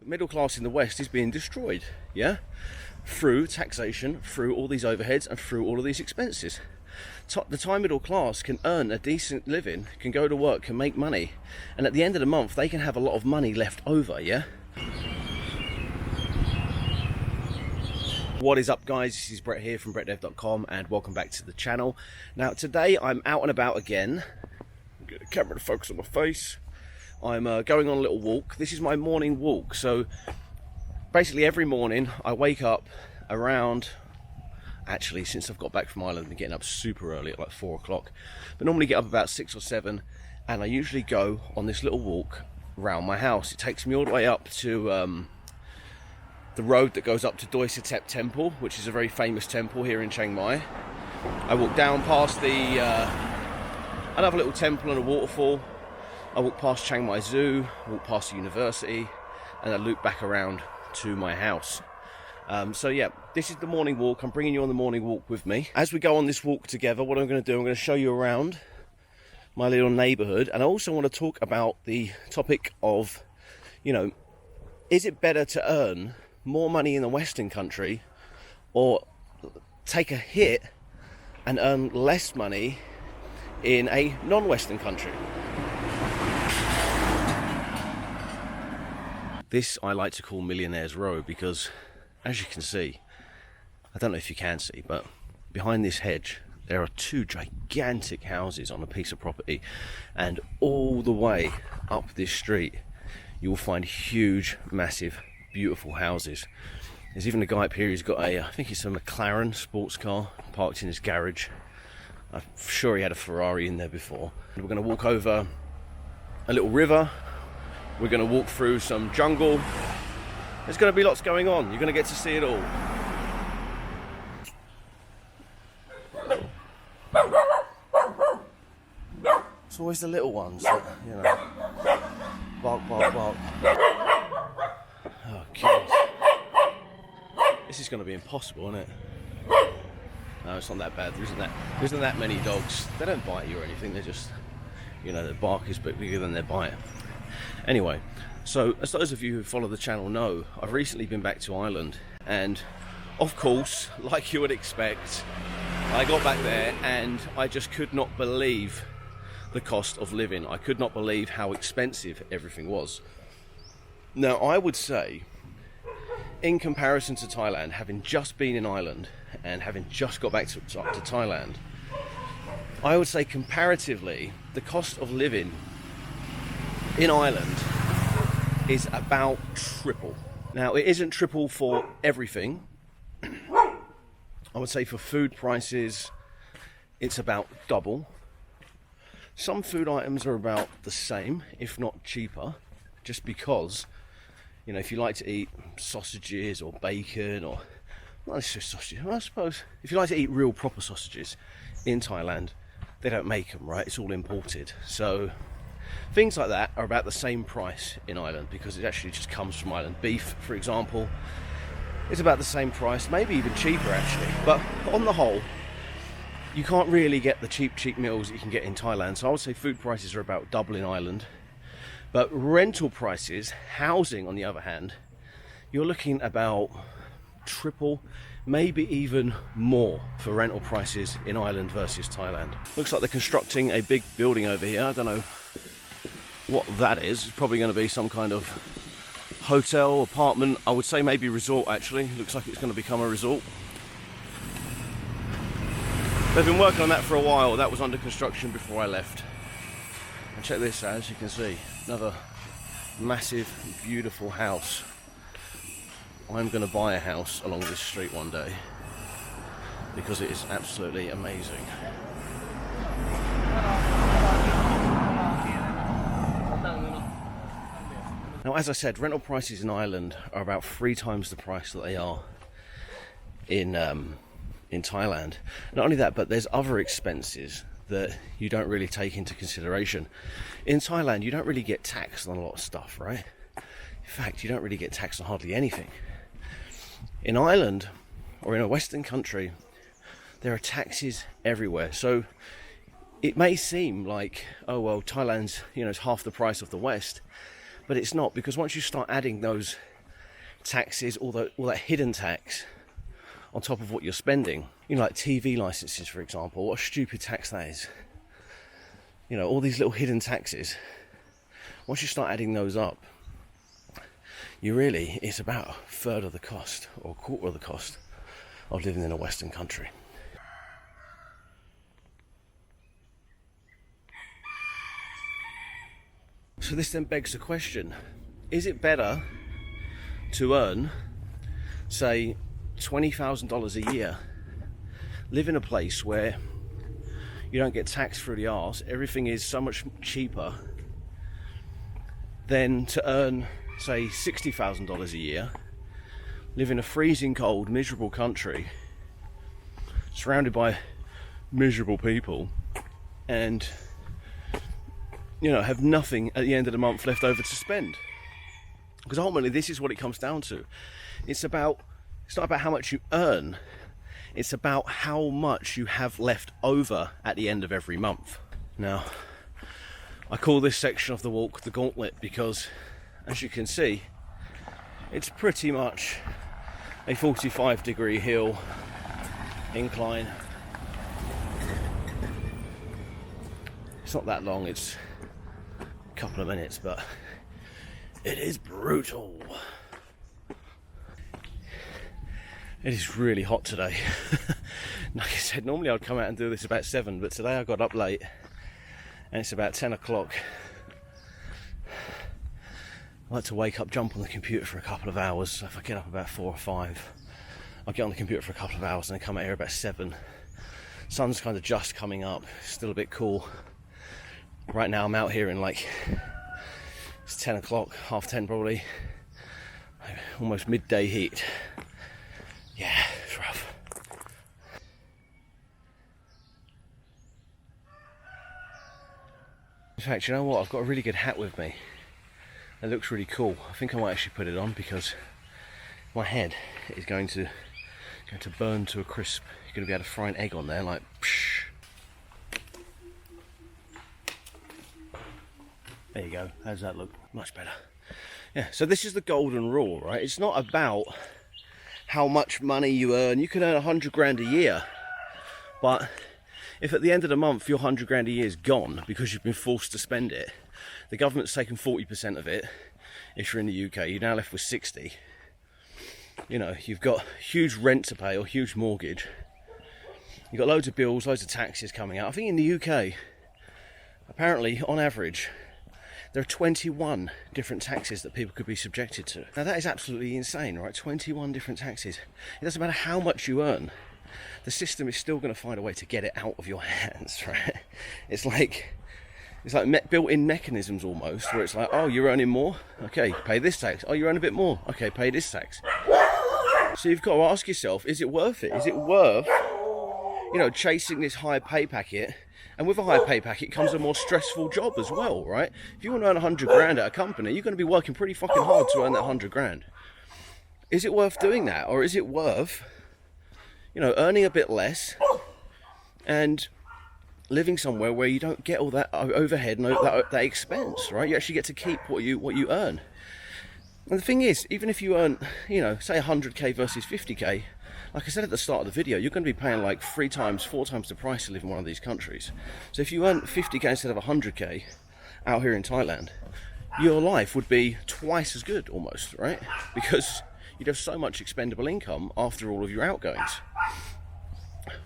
The middle class in the West is being destroyed, yeah? Through taxation, through all these overheads, and through all of these expenses. The Thai middle class can earn a decent living, can go to work, can make money, and at the end of the month they can have a lot of money left over, yeah? What is up, guys? This is Brett here from brettdev.com and welcome back to the channel. Now today I'm out and about again. Get the camera to focus on my face. I'm going on a little walk. This is my morning walk. So basically every morning I wake up around, actually since I've got back from Ireland, I'm getting up super early at like 4 o'clock, but normally get up about 6 or 7, and I usually go on this little walk around my house. It takes me all the way up to the road that goes up to Doi Satep Temple, which is a very famous temple here in Chiang Mai. I walk down past another little temple and a waterfall. I walk past Chiang Mai Zoo, walk past the university, and I loop back around to my house. So yeah, this is the morning walk. I'm bringing you on the morning walk with me. As we go on this walk together, what I'm going to do, I'm going to show you around my little neighbourhood, and I also want to talk about the topic of, you know, is it better to earn more money in a Western country or take a hit and earn less money in a non-Western country? This I like to call Millionaires Row because, as you can see, I don't know if you can see, but behind this hedge there are two gigantic houses on a piece of property, and all the way up this street you will find huge, massive, beautiful houses. There's even a guy up here who's got I think it's a McLaren sports car parked in his garage. I'm sure he had a Ferrari in there before. We're going to walk over a little river. We're going to walk through some jungle. There's going to be lots going on. You're going to get to see it all. It's always the little ones that, you know, bark, bark, bark. Oh, God. This is going to be impossible, isn't it? No, it's not that bad. There isn't that many dogs. They don't bite you or anything. They're just, you know, their bark is bigger than their bite. Anyway, so as those of you who follow the channel know, I've recently been back to Ireland, and of course, like you would expect, I got back there and I just could not believe the cost of living. I could not believe how expensive everything was. Now, I would say, in comparison to Thailand, having just been in Ireland and having just got back to Thailand, I would say comparatively, the cost of living in Ireland is about triple. Now, it isn't triple for everything. I would say for food prices, it's about double. Some food items are about the same, if not cheaper, just because, you know, if you like to eat sausages or bacon, or not necessarily sausages, I suppose if you like to eat real proper sausages in Thailand, they don't make them, right? It's all imported. So things like that are about the same price in Ireland because it actually just comes from Ireland. Beef, for example, is about the same price, maybe even cheaper actually. But on the whole, you can't really get the cheap meals that you can get in Thailand. So I would say food prices are about double in Ireland. But rental prices, housing on the other hand, you're looking about triple, maybe even more for rental prices in Ireland versus Thailand. Looks like they're constructing a big building over here. I don't know what that is. It's probably going to be some kind of hotel, apartment, I would say maybe resort actually. Looks like it's going to become a resort. They've been working on that for a while. That was under construction before I left. And check this out, as you can see, another massive, beautiful house. I'm going to buy a house along this street one day because it is absolutely amazing. Now, as I said, rental prices in Ireland are about 3 times the price that they are in Thailand. Not only that, but there's other expenses that you don't really take into consideration. In Thailand, you don't really get taxed on a lot of stuff, right? In fact, you don't really get taxed on hardly anything. In Ireland, or in a Western country, there are taxes everywhere. So it may seem like, oh well, Thailand's, you know, it's half the price of the West, but it's not, because once you start adding those taxes, all that hidden tax on top of what you're spending. You know, like TV licenses, for example. What a stupid tax that is. You know, all these little hidden taxes. Once you start adding those up, it's about a third of the cost or a quarter of the cost of living in a Western country. So this then begs the question, is it better to earn, say, $20,000 a year, live in a place where you don't get taxed through the arse, everything is so much cheaper, than to earn, say, $60,000 a year, live in a freezing cold, miserable country, surrounded by miserable people, and, you know, have nothing at the end of the month left over to spend? Because ultimately this is what it comes down to. It's not about how much you earn, it's about how much you have left over at the end of every month. Now, I call this section of the walk the gauntlet because, as you can see, it's pretty much a 45-degree hill incline. It's not that long, it's a couple of minutes, but it is brutal. It is really hot today. Like I said, normally I'd come out and do this about 7, but today I got up late and it's about 10 o'clock. I like to wake up, jump on the computer for a couple of hours. So if I get up about 4 or 5, I'll get on the computer for a couple of hours and then come out here about 7. Sun's kind of just coming up, still a bit cool. Right now I'm out here in it's 10 o'clock, half 10 probably, almost midday heat. Yeah, it's rough. In fact, you know what? I've got a really good hat with me. It looks really cool. I think I might actually put it on because my head is going to burn to a crisp. You're going to be able to fry an egg on there, like psh. There you go. How's that look? Much better. Yeah, so this is the golden rule, right? It's not about how much money you earn. You can earn 100 grand a year, but if at the end of the month your 100 grand a year is gone because you've been forced to spend it, the government's taken 40% of it. If you're in the UK, you're now left with 60. You know, you've got huge rent to pay or huge mortgage. You've got loads of bills, loads of taxes coming out. I think in the UK, apparently, on average, there are 21 different taxes that people could be subjected to. Now that is absolutely insane, right? 21 different taxes. It doesn't matter how much you earn. The system is still going to find a way to get it out of your hands, right? It's like built-in mechanisms almost, where it's like, oh, you're earning more? Okay, pay this tax. Oh, you earn a bit more? Okay, pay this tax. So you've got to ask yourself, is it worth it? Is it worth, you know, chasing this high pay packet? And with a high pay packet comes a more stressful job as well, right? If you want to earn 100 grand at a company, you're going to be working pretty fucking hard to earn that 100 grand. Is it worth doing that? Or is it worth, you know, earning a bit less and living somewhere where you don't get all that overhead and that expense, right? You actually get to keep what you earn. And the thing is, even if you earn, you know, say 100k versus 50k, like I said at the start of the video, you're going to be paying like 3 times, 4 times the price to live in one of these countries. So if you earn 50k instead of 100k out here in Thailand, your life would be twice as good almost, right? Because you'd have so much expendable income after all of your outgoings,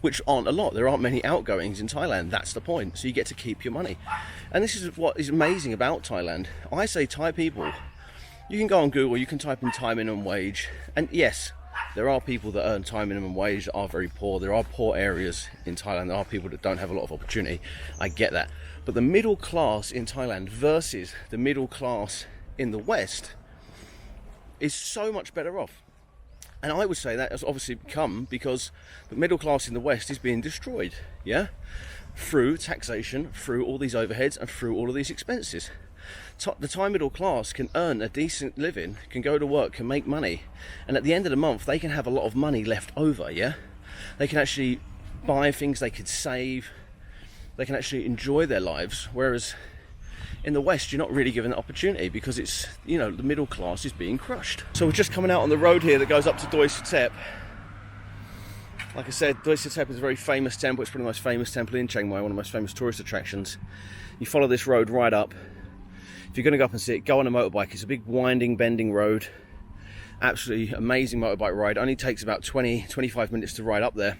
which aren't a lot. There aren't many outgoings in Thailand. That's the point. So you get to keep your money. And this is what is amazing about Thailand. I say Thai people, you can go on Google, you can type in Thai minimum wage, and yes, there are people that earn Thai minimum wage that are very poor. There are poor areas in Thailand. There are people that don't have a lot of opportunity. I get that. But the middle class in Thailand versus the middle class in the West is so much better off. And I would say that has obviously come because the middle class in the West is being destroyed, yeah? Through taxation, through all these overheads, and through all of these expenses. The Thai middle class can earn a decent living, can go to work, can make money, and at the end of the month they can have a lot of money left over, yeah? They can actually buy things they could save, they can actually enjoy their lives, whereas in the West, you're not really given the opportunity because it's, you know, the middle class is being crushed. So we're just coming out on the road here that goes up to Doi Suthep. Like I said, Doi Suthep is a very famous temple. It's probably the most famous temple in Chiang Mai, one of the most famous tourist attractions. You follow this road right up. If you're going to go up and see it, go on a motorbike. It's a big winding, bending road. Absolutely amazing motorbike ride. Only takes about 20-25 minutes to ride up there.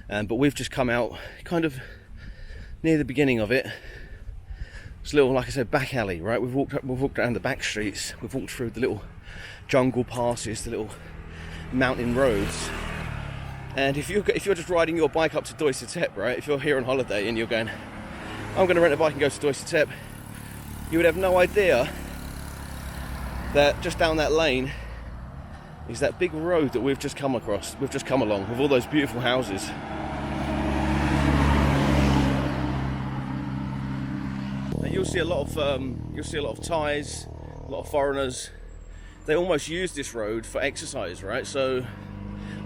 But we've just come out kind of near the beginning of it. It's a little, like I said, back alley, right? We've walked down the back streets. We've walked through the little jungle passes, the little mountain roads. And if you're just riding your bike up to Doi Suthep, right? If you're here on holiday and you're going, I'm going to rent a bike and go to Doi Suthep, you would have no idea that just down that lane is that big road that we've just come across, we've just come along, with all those beautiful houses. And you'll see a lot of Thais, a lot of foreigners. They almost use this road for exercise, right? So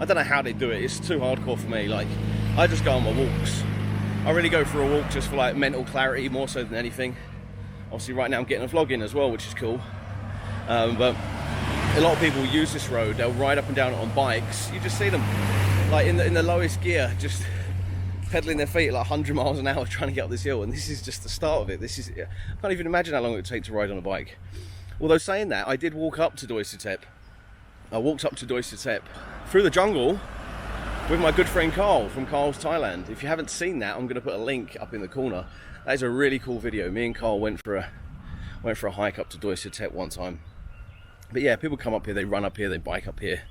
I don't know how they do it. It's too hardcore for me. Like, I just go on my walks. I really go for a walk just for like mental clarity more so than anything. Obviously right now I'm getting a vlog in as well, which is cool. But a lot of people use this road. They'll ride up and down it on bikes. You just see them like in the lowest gear, just pedaling their feet at like 100 miles an hour trying to get up this hill. And this is just the start of it. I can't even imagine how long it would take to ride on a bike. Although saying that, I did walk up to Doi Suthep. I walked up to Doi Suthep through the jungle with my good friend Carl from Carl's Thailand. If you haven't seen that, I'm going to put a link up in the corner. That is a really cool video. Me and Carl went for a hike up to Doi Suthep one time. But yeah, people come up here, they run up here, they bike up here.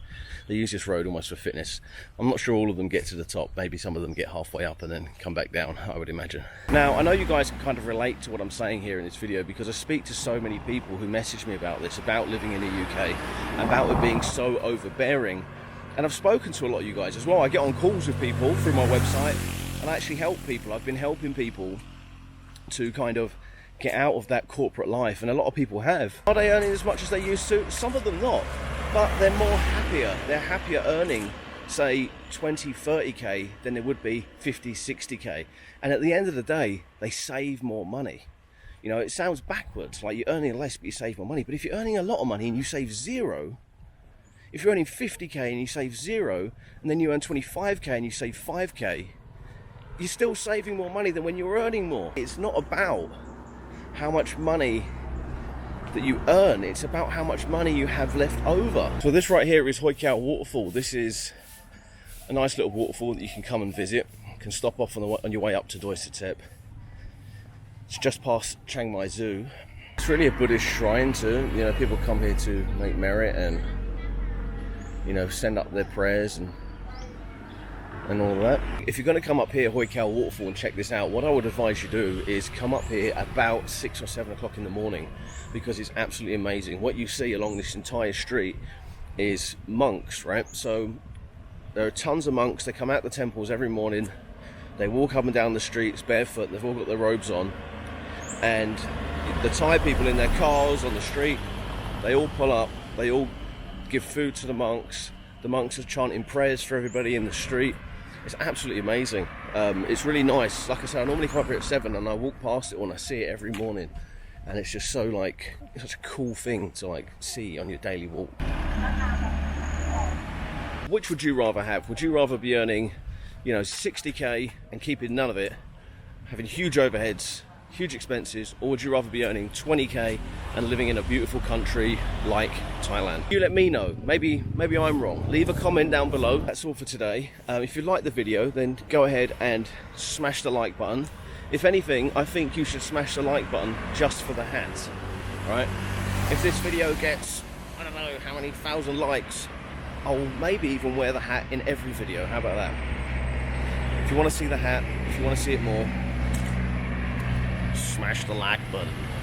They use this road almost for fitness. I'm not sure all of them get to the top. Maybe some of them get halfway up and then come back down, I would imagine. Now, I know you guys can kind of relate to what I'm saying here in this video because I speak to so many people who message me about this, about living in the UK, about it being so overbearing. And I've spoken to a lot of you guys as well. I get on calls with people through my website and I actually help people. I've been helping people to kind of get out of that corporate life, and a lot of people have. Are they earning as much as they used to? Some of them not, but they're more happier. They're happier earning, say, 20, 30k than they would be 50, 60k. And at the end of the day, they save more money. You know, it sounds backwards, like you're earning less but you save more money. But if you're earning a lot of money and you save zero, if you're earning 50k and you save zero, and then you earn 25k and you save 5k, you're still saving more money than when you're earning more. It's not about how much money that you earn, it's about how much money you have left over. So this right here is Hoi Kiao Waterfall. This is a nice little waterfall that you can come and visit. You can stop off on your way up to Doi Suthep. It's just past Chiang Mai Zoo. It's really a Buddhist shrine too. You know, people come here to make merit and, you know, send up their prayers and all of that. If you're going to come up here, Hoi Kiao Waterfall, and check this out, what I would advise you do is come up here about 6 or 7 o'clock in the morning, because it's absolutely amazing. What you see along this entire street is monks, right? So there are tons of monks. They come out the temples every morning. They walk up and down the streets barefoot. They've all got their robes on, and the Thai people in their cars on the street, they all pull up. They all give food to the monks. The monks are chanting prayers for everybody in the street. It's absolutely amazing. It's really nice. Like I said, I normally come up here at 7 and I walk past it when I see it every morning. And it's just so like, it's such a cool thing to like see on your daily walk. Which would you rather have? Would you rather be earning, you know, 60k and keeping none of it, having huge overheads, huge expenses, or would you rather be earning 20k and living in a beautiful country like Thailand? You let me know. Maybe I'm wrong. Leave a comment down below. That's all for today. If you like the video, then go ahead and smash the like button. If anything, I think you should smash the like button just for the hat, right? If this video gets, I don't know how many thousand likes, I'll maybe even wear the hat in every video. How about that? If you want to see the hat, if you want to see it more, smash the like button.